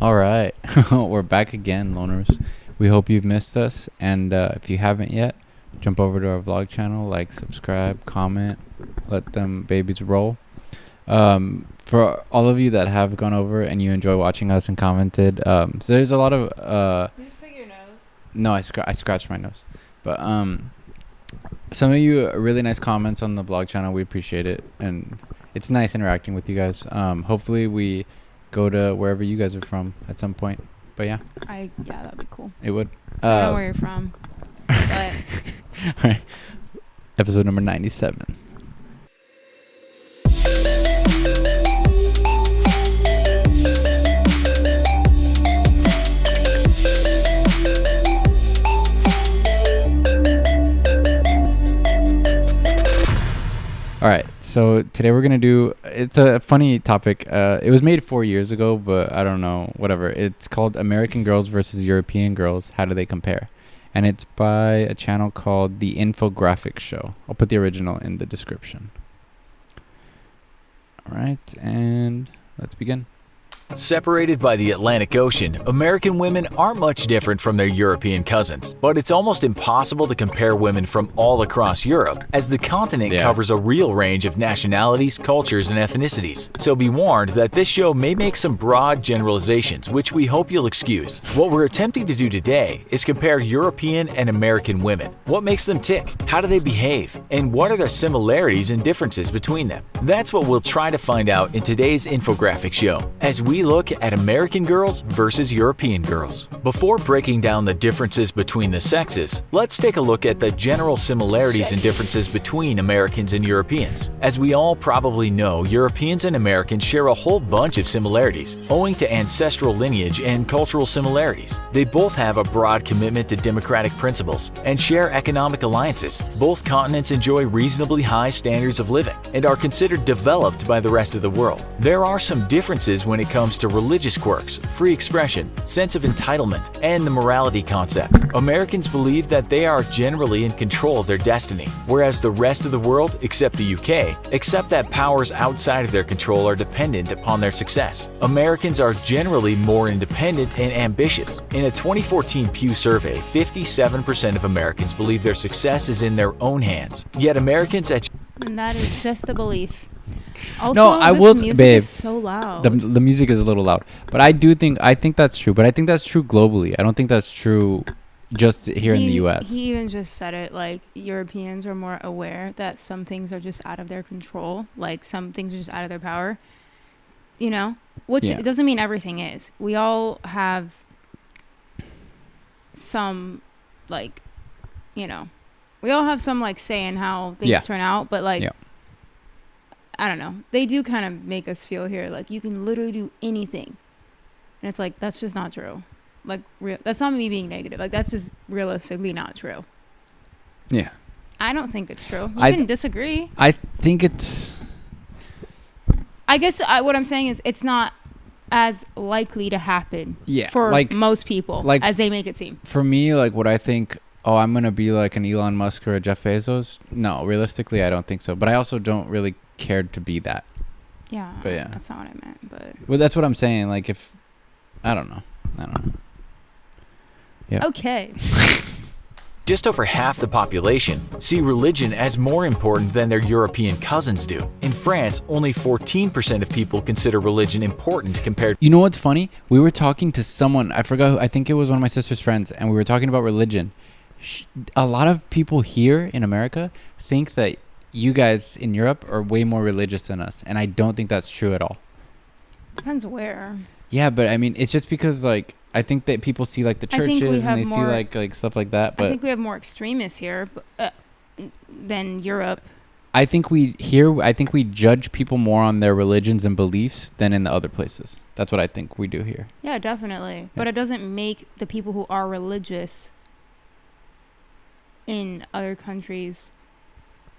All right. We're back again, loners. We hope you've missed us. And if you haven't yet, jump over to our vlog channel, like, subscribe, comment, let them babies roll. For all of you that have gone over and you enjoy watching us and commented, so there's a lot of... You just pick your nose. No, I scratched my nose. But some of you really nice comments on the vlog channel. We appreciate it. And it's nice interacting with you guys. Hopefully we go to wherever you guys are from at some point. But yeah, that'd be cool. it would. I don't know where you're from, but All right. Episode number 97. All right, so today we're gonna do. It's a funny topic. It was made 4 years ago, but I don't know. Whatever. It's called American Girls versus European Girls. How do they compare? And it's by a channel called The Infographics Show. I'll put the original in the description. All right, and let's begin. Separated by the Atlantic Ocean, American women aren't much different from their European cousins, but it's almost impossible to compare women from all across Europe, as the continent covers a real range of nationalities, cultures, and ethnicities. So be warned that this show may make some broad generalizations, which we hope you'll excuse. What we're attempting to do today is compare European and American women. What makes them tick? How do they behave? And what are the similarities and differences between them? That's what we'll try to find out in today's infographic show, as we look at American girls versus European girls. Before breaking down the differences between the sexes, let's take a look at the general similarities and differences between Americans and Europeans. As we all probably know, Europeans and Americans share a whole bunch of similarities, owing to ancestral lineage and cultural similarities. They both have a broad commitment to democratic principles and share economic alliances. Both continents enjoy reasonably high standards of living and are considered developed by the rest of the world. There are some differences when it comes to religious quirks, free expression, sense of entitlement, and the morality concept. Americans believe that they are generally in control of their destiny, whereas the rest of the world, except the UK, accept that powers outside of their control are dependent upon their success. Americans are generally more independent and ambitious. In a 2014 Pew survey, 57% of Americans believe their success is in their own hands. Yet Americans at and that is just a belief. Also, No, I this will, music babe. is so loud. The music is a little loud, but I think that's true. But I think that's true globally. I don't think that's true just here in the U.S. He even just said it, like Europeans are more aware that some things are just out of their control, like some things are just out of their power, which it doesn't mean everything is. We all have some, like, we all have some, like, say in how things turn out, but, like, I don't know. They do kind of make us feel here like you can literally do anything. And it's like, that's just not true. Like, that's not me being negative. Like, that's just realistically not true. Yeah. I don't think it's true. You can disagree. I think it's... I guess what I'm saying is it's not as likely to happen for most people as they make it seem. For me, like, what I think... I'm going to be like an Elon Musk or a Jeff Bezos. No, realistically, I don't think so. But I also don't really care to be that. Yeah. But yeah. That's not what I meant. But well, that's what I'm saying. Like, if... I don't know. Yeah. Okay. just over half the population see religion as more important than their European cousins do. In France, only 14% of people consider religion important compared. You know what's funny? We were talking to someone, I forgot, I think it was one of my sister's friends, and we were talking about religion. A lot of people here in America think that you guys in Europe are way more religious than us, and I don't think that's true at all. Depends where. Yeah, but I mean, it's just because, like, I think that people see, like, the churches and they see, like stuff like that. But I think we have more extremists here than Europe. I think we judge people more on their religions and beliefs than in the other places. That's what I think we do here. Yeah, definitely. Yeah. But it doesn't make the people who are religious in other countries.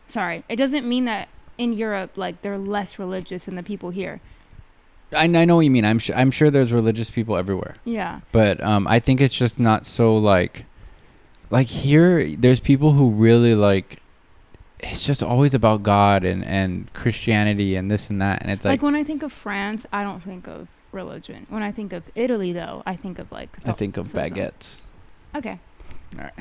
Sorry, it doesn't mean that in Europe, like, they're less religious than the people here. I know what you mean. I'm sure there's religious people everywhere. Yeah. But I think it's just not so like here. There's people who really like. It's just always about God and Christianity and this and that, and it's like when I think of France, I don't think of religion. When I think of Italy, though, I think of like. I think of baguettes. Okay. All right.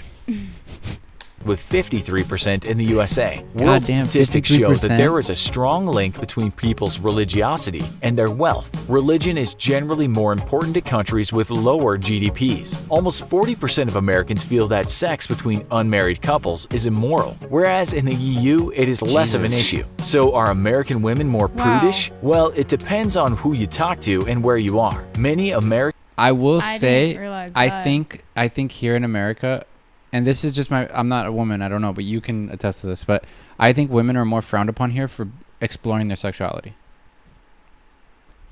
With 53% in the USA. World Goddamn, statistics show 53%? that there is a strong link between people's religiosity and their wealth. Religion is generally more important to countries with lower GDPs. Almost 40% of Americans feel that sex between unmarried couples is immoral, whereas in the EU, it is less of an issue. So are American women more prudish? Well, it depends on who you talk to and where you are. Many American I will say, didn't realize I that. think here in America, and this is just I'm not a woman, I don't know, but you can attest to this, but I think women are more frowned upon here for exploring their sexuality.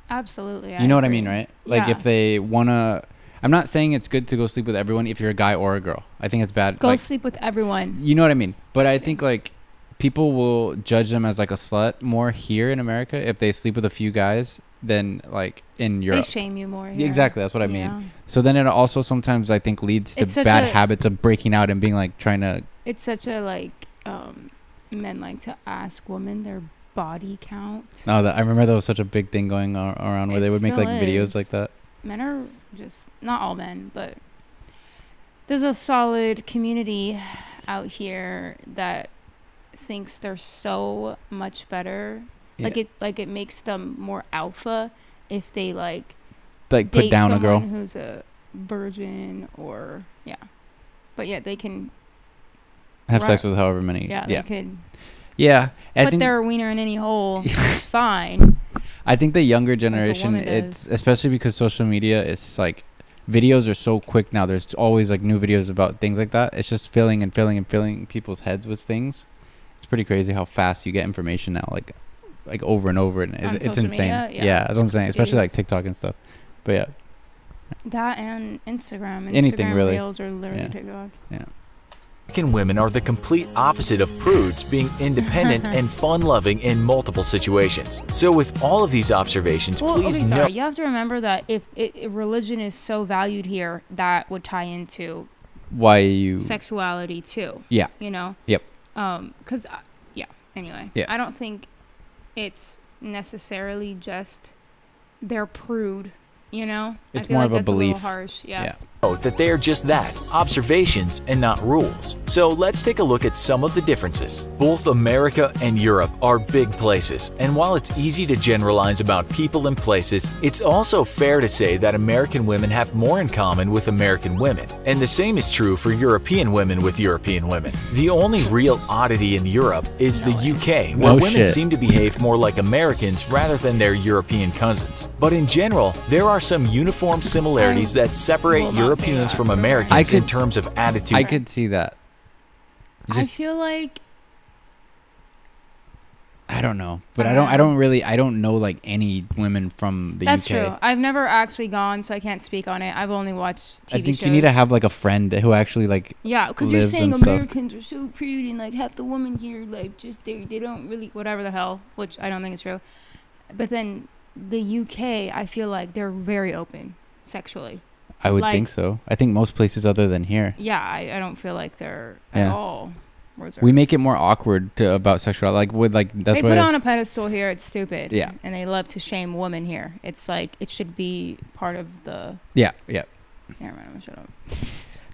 Absolutely. You know what I mean, right? Like Yeah. if they want to, I'm not saying it's good to go sleep with everyone if you're a guy or a girl. I think it's bad. Go like, sleep with everyone. you know what I mean? But I think like people will judge them as like a slut more here in America if they sleep with a few guys than like in Europe. They shame you more. Yeah, Here. exactly, that's what I mean. Yeah. So then it also sometimes I think leads to It's such bad a- habits of breaking out and being like trying to. It's such a like men like to ask women their body count. Oh, I remember that was such a big thing going around where It they would make still like videos is. like that. Men are just not all men, but there's a solid community out here that thinks they're so much better. Yeah. Like it makes them more alpha if they like Like date put down a girl. someone who's a virgin or but yeah, they can Have Right. sex with however many. they could Yeah. I put think their wiener in any hole. It's fine. I think the younger generation, woman it's especially because social media is like videos are so quick now. There's always like new videos about things like that. It's just filling and filling and filling people's heads with things. It's pretty crazy how fast you get information now, like over and over, and On it's social insane. media? Yeah, Yeah, that's what I'm saying. Especially like Videos. TikTok and stuff. But yeah, That and Instagram. Anything, Instagram really. Reels are literally Yeah. TikTok. yeah. women are the complete opposite of prudes, being independent and fun-loving in multiple situations. So with all of these observations, Well, please okay, know sorry. You have to remember that if religion is so valued here, that would tie into Why you? sexuality too. Yeah. You know. Yep. Because Anyway. Yeah. I don't think it's necessarily just they're prude. You know. It's I feel more like of a that's belief. little harsh. Yeah. that they are just that, observations and not rules. So let's take a look at some of the differences. Both America and Europe are big places, and while it's easy to generalize about people and places, it's also fair to say that American women have more in common with American women, and the same is true for European women with European women. The only real oddity in Europe is the UK, where No women shit. seem to behave more like Americans rather than their European cousins. But in general, there are some uniform similarities that separate will not say Europeans that. from Americans I in could- terms of attitude. I could see that. I feel like I don't know, but I I don't don't know like any women from the that's UK. true. I've never actually gone, so I can't speak on it. I've only watched TV I think shows. you need to have like a friend who actually like. Yeah, because you're lives saying and stuff. Americans are so prude and like half the women here like just they don't really whatever the hell, which I don't think is true. But then the UK, I feel like they're very open sexually. I would like- think so. I think most places other than here, Yeah, I don't feel like they're Yeah. at all reserved. we make it more awkward about sexuality. Like with like that's they why. put it on a pedestal here. It's stupid. Yeah. And they love to shame women here. It's like it should be part of the. Yeah. Never mind. I'm gonna shut up.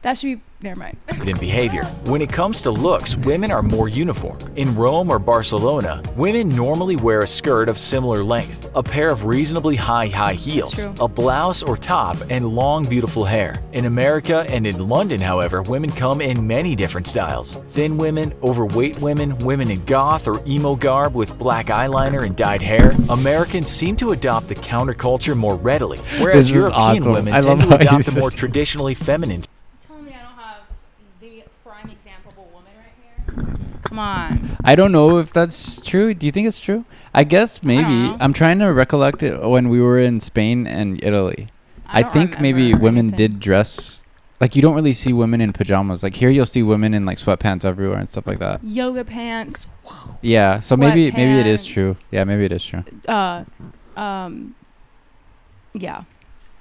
That should be. Never mind. in behavior. When it comes to looks, women are more uniform. In Rome or Barcelona, women normally wear a skirt of similar length, a pair of reasonably high heels, True. a blouse or top, and long beautiful hair. In America and in London, however, women come in many different styles. Thin women, overweight women, women in goth or emo garb with black eyeliner and dyed hair. Americans seem to adopt the counterculture more readily, whereas This is European awesome. women I tend love to how you adopt a just- more traditionally feminine Tell me I don't have the prime example of a woman right here. Come on. I don't know if that's true. Do you think it's true? I guess maybe. know. I'm trying to recollect it when we were in Spain and Italy. I don't think maybe remember women anything. did dress. Like you don't really see women in pajamas. Like here you'll see women in like sweatpants everywhere and stuff like that. Yoga pants. Yeah, so maybe it is true. Sweatpants. Yeah, maybe it is true. Yeah.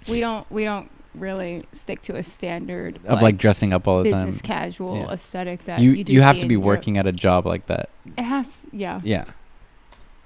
We don't really stick to a standard Of like dressing up all the time. business casual Yeah. aesthetic that You do you have see to in be Europe. working at a job like that. It has, yeah. Yeah.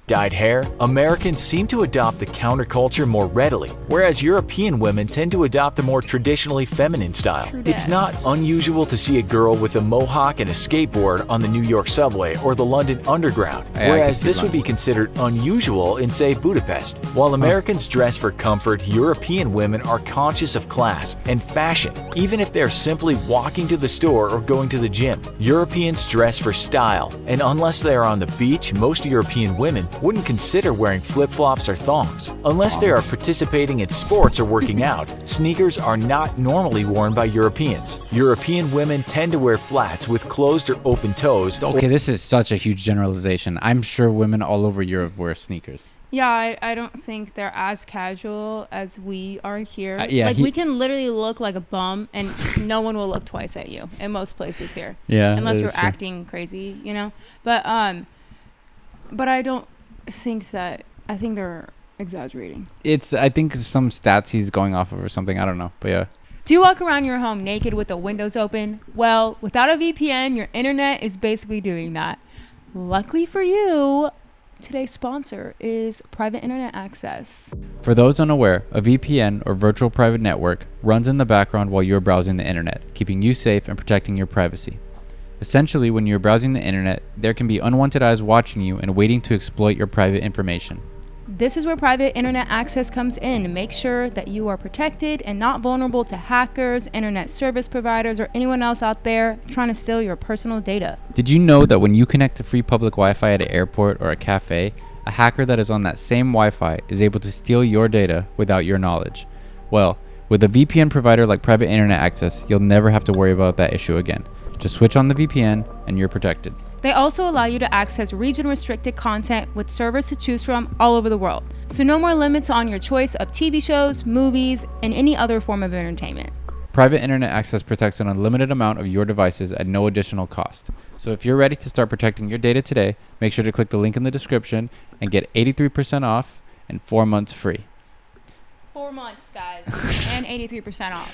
dyed hair, Americans seem to adopt the counterculture more readily, whereas European women tend to adopt a more traditionally feminine style. It's not unusual to see a girl with a mohawk and a skateboard on the New York subway or the London Underground, whereas this would be considered unusual in, say, Budapest. While Americans dress for comfort, European women are conscious of class and fashion, even if they're simply walking to the store or going to the gym. Europeans dress for style, and unless they are on the beach, most European women wouldn't consider wearing flip-flops or thongs. Unless they are participating in sports or working out, sneakers are not normally worn by Europeans. European women tend to wear flats with closed or open toes. Okay, this is such a huge generalization. I'm sure women all over Europe wear sneakers. Yeah, I don't think they're as casual as we are here. Yeah, we can literally look like a bum and no one will look twice at you in most places here. Yeah, unless you're acting crazy, But I don't think that. I think they're exaggerating. I think some stats he's going off of or something. I don't know, but yeah. Do you walk around your home naked with the windows open? Well, without a VPN, your internet is basically doing that. Luckily for you, today's sponsor is private internet access. For those unaware, a VPN or virtual private network runs in the background while you're browsing the internet, keeping you safe and protecting your privacy. Essentially, when you're browsing the internet, there can be unwanted eyes watching you and waiting to exploit your private information. This is where private internet access comes in. Make sure that you are protected and not vulnerable to hackers, internet service providers, or anyone else out there trying to steal your personal data. Did you know that when you connect to free public Wi-Fi at an airport or a cafe, a hacker that is on that same Wi-Fi is able to steal your data without your knowledge? Well, with a VPN provider like Private Internet Access, you'll never have to worry about that issue again. Just switch on the VPN and you're protected. They also allow you to access region-restricted content with servers to choose from all over the world. So no more limits on your choice of TV shows, movies, and any other form of entertainment. Private Internet Access protects an unlimited amount of your devices at no additional cost. So if you're ready to start protecting your data today, make sure to click the link in the description and get 83% off and 4 months free. 4 months, guys, and 83% off.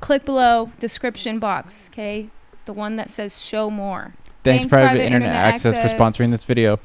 Click below, description box, okay? The one that says show more. Thanks Private Internet Access for sponsoring this video.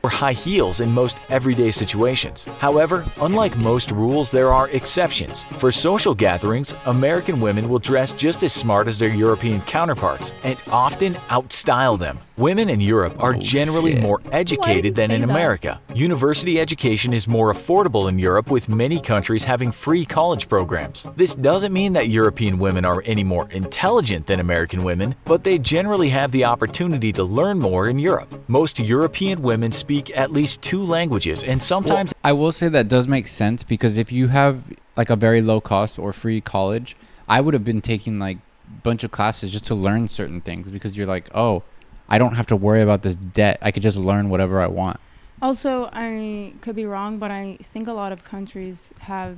Or high heels in most everyday situations. However, unlike most rules, there are exceptions. For social gatherings, American women will dress just as smart as their European counterparts and often outstyle them. Women in Europe are generally more educated than in America. University education is more affordable in Europe, with many countries having free college programs. This doesn't mean that European women are any more intelligent than American women, but they generally have the opportunity to learn more in Europe. Most European women speak at least 2 languages, and sometimes... I will say that does make sense, because if you have like a very low cost or free college, I would have been taking like a bunch of classes just to learn certain things, because you're like, oh, I don't have to worry about this debt. I could just learn whatever I want. Also, I could be wrong, but I think a lot of countries have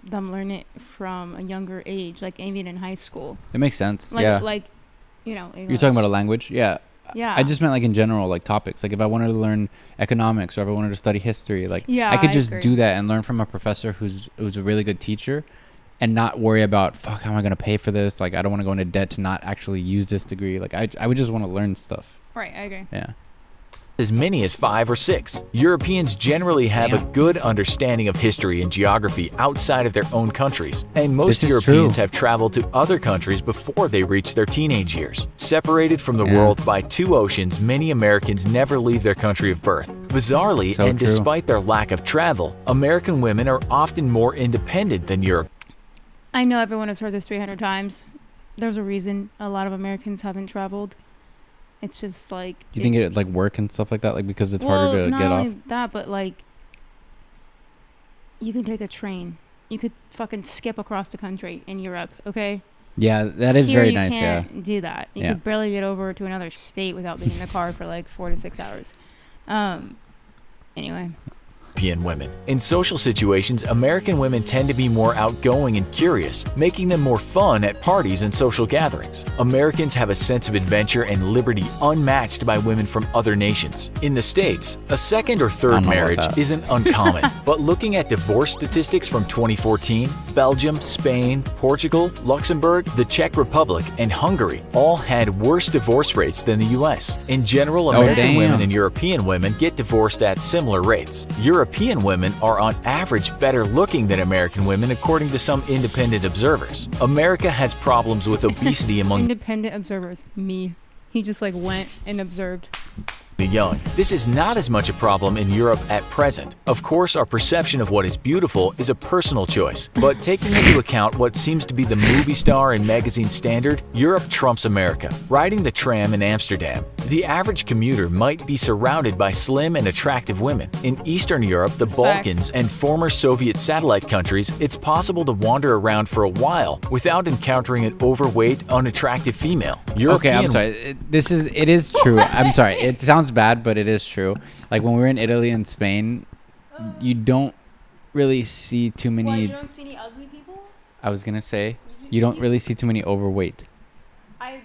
them learn it from a younger age, like even in high school. It makes sense. English. You're talking about a language? Yeah. I just meant like in general, like topics. Like if I wanted to learn economics or if I wanted to study history, like I could just do that and learn from a professor who's a really good teacher, and not worry about, fuck, how am I going to pay for this? Like, I don't want to go into debt to not actually use this degree. Like, I would just want to learn stuff. Right, I agree. Yeah. As many as 5 or 6. Europeans generally have a good understanding of history and geography outside of their own countries, and most Europeans have traveled to other countries before they reach their teenage years. Separated from the world by 2 oceans, many Americans never leave their country of birth. Bizarrely, despite their lack of travel, American women are often more independent than Europe. I know everyone has heard this 300 times. There's a reason a lot of Americans haven't traveled. It's just like... You think it's like work and stuff like that? Like because it's harder to get off? Not only that, but like... You can take a train. You could fucking skip across the country in Europe, okay? Yeah, that is very nice, yeah. You can't do that. You could barely get over to another state without being in the car for like 4 to 6 hours. Anyway... European women. In social situations, American women tend to be more outgoing and curious, making them more fun at parties and social gatherings. Americans have a sense of adventure and liberty unmatched by women from other nations. In the States, a second or third marriage isn't uncommon, but looking at divorce statistics from 2014, Belgium, Spain, Portugal, Luxembourg, the Czech Republic, and Hungary all had worse divorce rates than the US. In general, American women and European women get divorced at similar rates. European women are on average better looking than American women according to some independent observers. America has problems with obesity among independent observers. Me. He just like went and observed the young. This is not as much a problem in Europe at present. Of course, our perception of what is beautiful is a personal choice, but taking into account what seems to be the movie star and magazine standard, Europe trumps America. Riding the tram in Amsterdam, the average commuter might be surrounded by slim and attractive women. In Eastern Europe, the Balkans, and former Soviet satellite countries, it's possible to wander around for a while without encountering an overweight, unattractive female. Okay, I'm sorry. It is true. I'm sorry. It sounds bad, but it is true. Like when we were in Italy and Spain, you don't really see too many. What, you don't see any ugly people? I was gonna say you don't really see too many overweight. I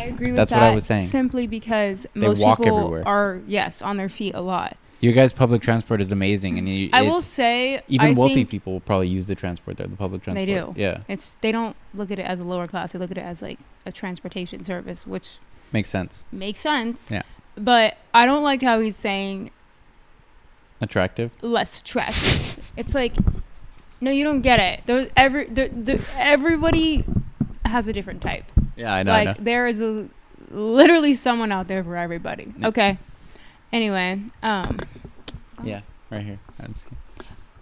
agree with that. That's what I was saying. Simply because they most walk people everywhere. are on their feet a lot. Your guys' public transport is amazing, and I will say even wealthy people will probably use the transport there, the public transport. They do. Yeah. They don't look at it as a lower class. They look at it as like a transportation service, which makes sense. Yeah. But I don't like how he's saying attractive. Less attractive. It's like, no, you don't get it. Everybody has a different type. Yeah, I know. Like there is literally someone out there for everybody. Yep. Okay. Anyway, yeah, right here.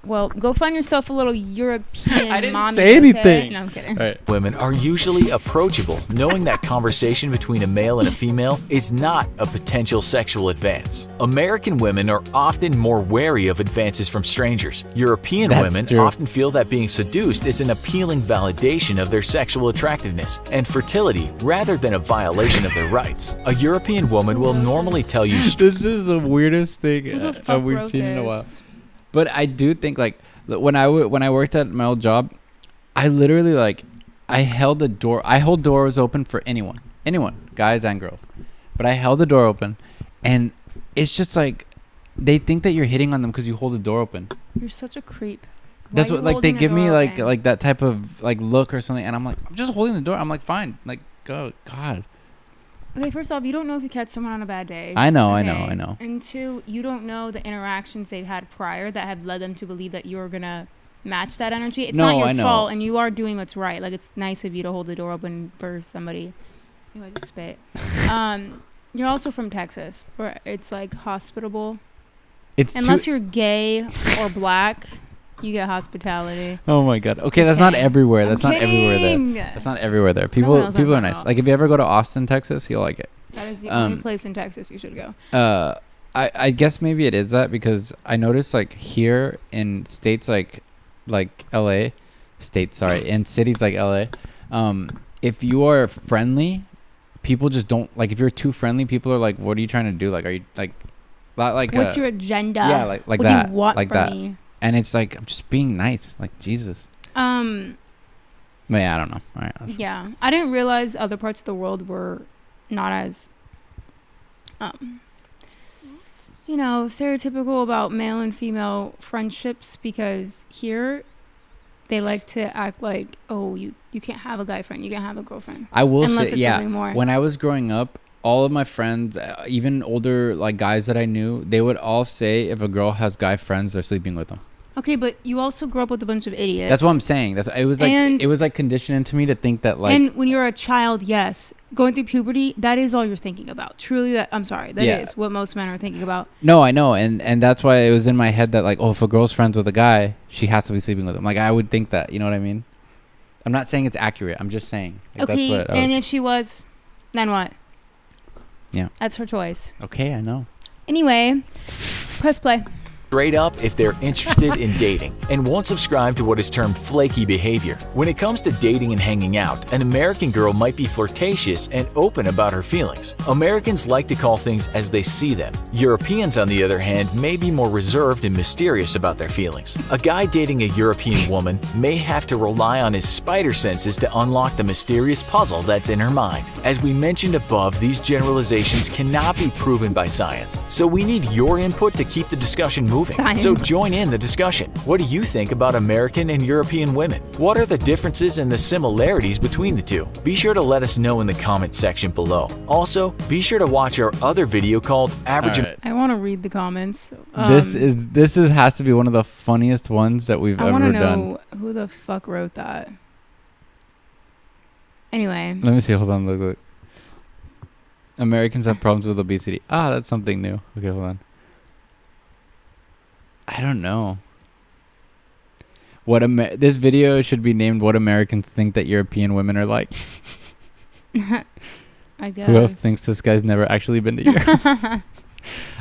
Well, go find yourself a little European I didn't mommy, say anything. Okay? No, I'm kidding. Right. Women are usually approachable, knowing that conversation between a male and a female is not a potential sexual advance. American women are often more wary of advances from strangers. European women often feel that being seduced is an appealing validation of their sexual attractiveness and fertility rather than a violation of their rights. A European woman will normally tell you... This is the weirdest thing we've seen in a while. But I do think, like, when I worked at my old job, I literally, like, I hold doors open for anyone, guys and girls. But I held the door open, and it's just, like, they think that you're hitting on them because you hold the door open. You're such a creep. That's what, like, they give me, like that type of, like, look or something, and I'm like, I'm just holding the door. I'm like, fine. Like, go, God. Okay, first off, you don't know if you catch someone on a bad day. I know. And two, you don't know the interactions they've had prior that have led them to believe that you're going to match that energy. It's not your fault, and you are doing what's right. Like, it's nice of you to hold the door open for somebody. Ew, I just spit. You're also from Texas, where it's, like, hospitable. Unless you're gay or black... You get hospitality. Oh my God. Okay, that's not everywhere. That's not everywhere there. That's not everywhere there. People are nice. Like if you ever go to Austin, Texas, you'll like it. That is the only place in Texas you should go. I guess maybe it is that because I noticed like here in states like LA, in cities like LA, if you are friendly, people just don't like. If you're too friendly, people are like, "What are you trying to do? Like, are you like what's your agenda? Yeah, like what that. Do you want like from that. Me? And it's like I'm just being nice, like Jesus. But yeah, I don't know. All right. Yeah, I didn't realize other parts of the world were not as, stereotypical about male and female friendships because here, they like to act like, oh, you can't have a guy friend, you can't have a girlfriend. I will say, yeah. When I was growing up, all of my friends, even older like guys that I knew, they would all say if a girl has guy friends, they're sleeping with them. Okay, but you also grew up with a bunch of idiots. That's what I'm saying. It was like conditioned into me to think that like. And when you're a child, yes, going through puberty, that is all you're thinking about. Truly, that is what most men are thinking about. No, I know, and that's why it was in my head that like, oh, if a girl's friends with a guy, she has to be sleeping with him. Like I would think that. You know what I mean? I'm not saying it's accurate. I'm just saying. Like, okay, that's what and if she was, then what? Yeah. That's her choice. Okay, I know. Anyway, press play. Straight up if they're interested in dating and won't subscribe to what is termed flaky behavior. When it comes to dating and hanging out, an American girl might be flirtatious and open about her feelings. Americans like to call things as they see them. Europeans, on the other hand, may be more reserved and mysterious about their feelings. A guy dating a European woman may have to rely on his spider senses to unlock the mysterious puzzle that's in her mind. As we mentioned above, these generalizations cannot be proven by science, so we need your input to keep the discussion moving. moving. Science. So join in the discussion. What do you think about American and European women? What are the differences and the similarities between the two? Be sure to let us know in the comment section below. Also, be sure to watch our other video called Average. Right. I want to read the comments. This has to be one of the funniest ones that we've ever done. I want to know who the fuck wrote that. Anyway. Let me see. Hold on. Look. Americans have problems with obesity. That's something new. Okay, hold on. I don't know. This video should be named "What Americans Think That European Women Are Like." I guess. Who else thinks this guy's never actually been to Europe?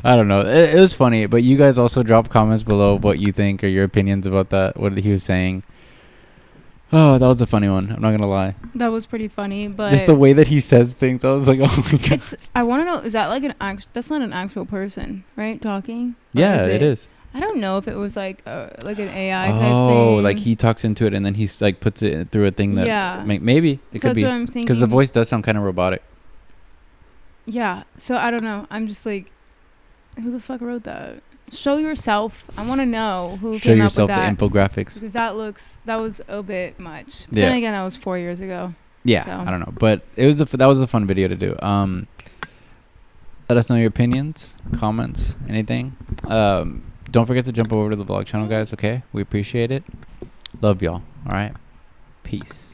I don't know. It was funny, but you guys also drop comments below what you think or your opinions about that. What he was saying. Oh, that was a funny one. I'm not gonna lie. That was pretty funny, but just the way that he says things, I was like, oh my god. I want to know, is that like that's not an actual person, right? Talking? Yeah, it is. I don't know if it was like an AI type thing. Oh, like he talks into it and then he's like puts it through a thing that maybe it could be. That's what I'm thinking. Because the voice does sound kind of robotic. Yeah. So I don't know. I'm just like, who the fuck wrote that? Show yourself. I want to know who came up with that. Show yourself the infographics. Because that was a bit much. Yeah. Then again, that was 4 years ago. Yeah, so. I don't know, but that was a fun video to do. Let us know your opinions, comments, anything. Don't forget to jump over to the vlog channel, guys. Okay, we appreciate it. Love y'all. All right, peace.